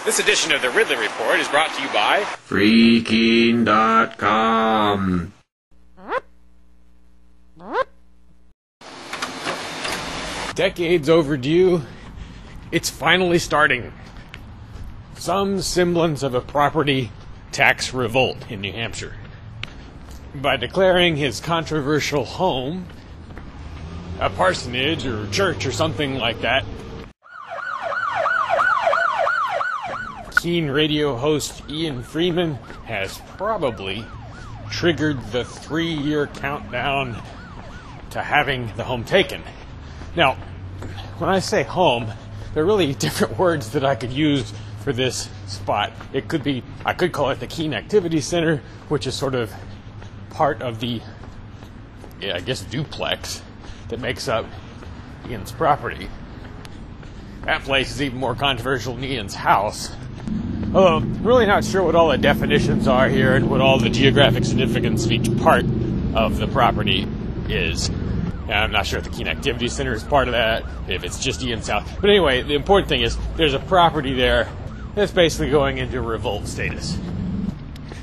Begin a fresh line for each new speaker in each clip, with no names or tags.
This edition of the Ridley Report is brought to you by
Freaking.com.
Decades overdue, it's finally starting. Some semblance of a property tax revolt in New Hampshire. By declaring his controversial home a parsonage or church or something like that, Keen radio host Ian Freeman has probably triggered the 3-year countdown to having the home taken. Now, when I say home, there are really different words that I could use for this spot. It could be, I could call it the Keen Activity Center, which is sort of part of the, I guess, duplex that makes up Ian's property. That place is even more controversial than Ian's house. Although, I'm really not sure what all the definitions are here and what all the geographic significance of each part of the property is. And I'm not sure if the Keen Activity Center is part of that, if it's just Ian's house. But anyway, the important thing is there's a property there that's basically going into revolt status.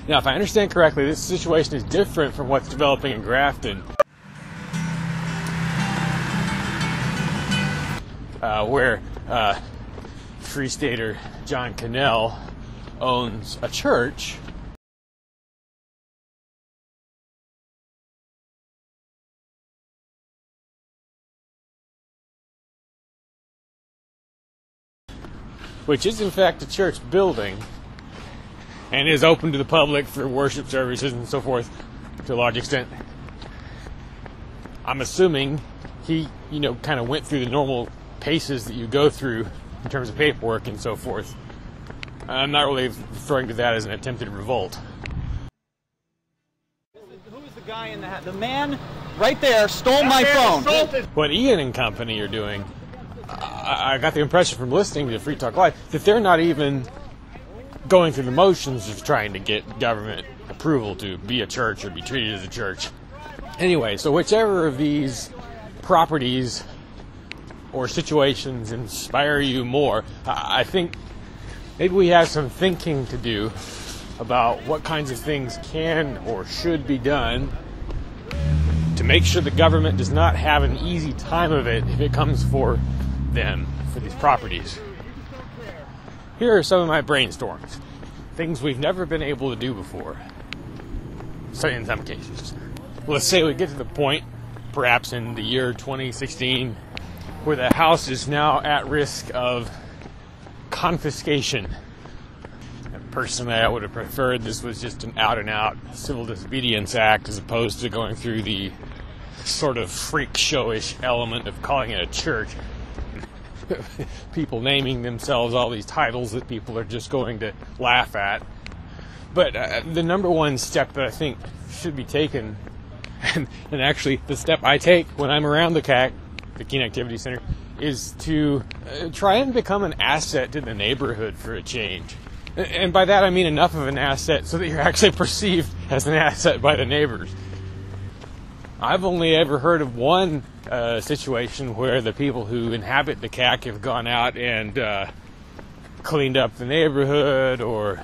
Now, if I understand correctly, this situation is different from what's developing in Grafton, where Free Stater John Cannell owns a church which is in fact a church building and is open to the public for worship services and so forth to a large extent. I'm assuming he, kind of went through the normal paces that you go through in terms of paperwork and so forth. I'm not really referring to that as an attempted revolt.
Who is the guy in the hat? The man right there stole my phone.
What Ian and company are doing, I got the impression from listening to Free Talk Live that they're not even going through the motions of trying to get government approval to be a church or be treated as a church. Anyway, so whichever of these properties or situations inspire you more, I think maybe we have some thinking to do about what kinds of things can or should be done to make sure the government does not have an easy time of it if it comes for them, for these properties. Here are some of my brainstorms. Things we've never been able to do before. So in some cases. Let's say we get to the point, perhaps in the year 2016, where the house is now at risk of confiscation. And personally, I would have preferred this was just an out-and-out civil disobedience act as opposed to going through the sort of freak showish element of calling it a church. People naming themselves all these titles that people are just going to laugh at. But the number one step that I think should be taken, and actually the step I take when I'm around the Keen Activity Center, is to try and become an asset to the neighborhood for a change. And by that I mean enough of an asset so that you're actually perceived as an asset by the neighbors. I've only ever heard of one situation where the people who inhabit the CAC have gone out and cleaned up the neighborhood or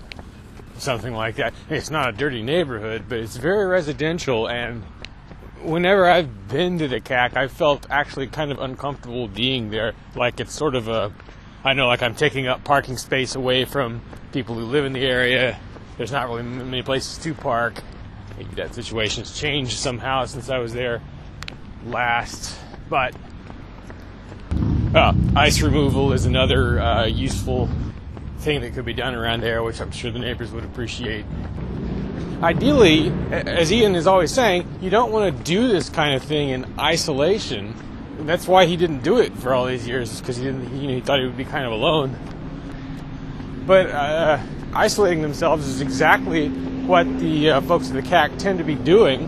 something like that. It's not a dirty neighborhood, but it's very residential, and whenever I've been to the CAC, I've felt actually kind of uncomfortable being there. Like it's sort of like I'm taking up parking space away from people who live in the area. There's not really many places to park. Maybe that situation's changed somehow since I was there last. But ice removal is another useful thing that could be done around there, which I'm sure the neighbors would appreciate. Ideally, as Ian is always saying, you don't want to do this kind of thing in isolation. And that's why he didn't do it for all these years, because he thought he would be kind of alone. But isolating themselves is exactly what the folks at the CAC tend to be doing.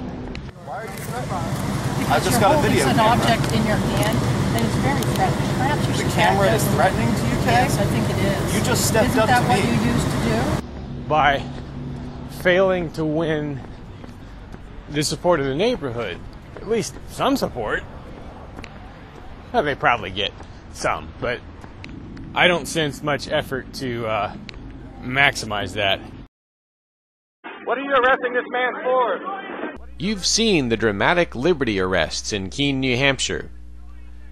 Why are you threatening?
I just got a video. An object in your hand that is very threatening. Perhaps you should.
The camera is threatening to you, Kay?
Yes, I think it is.
You just stepped up to me.
Isn't that what you used to do?
By failing to win the support of the neighborhood, at least some support. Well, they probably get some, but I don't sense much effort to maximize that.
What are you arresting this man for?
You've seen the dramatic Liberty arrests in Keene, New Hampshire.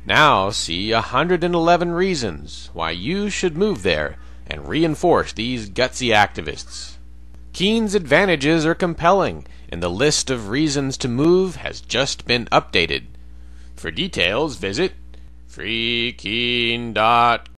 Now see 111 reasons why you should move there and reinforce these gutsy activists. Keene's advantages are compelling, and the list of reasons to move has just been updated. For details, visit freekeene.com.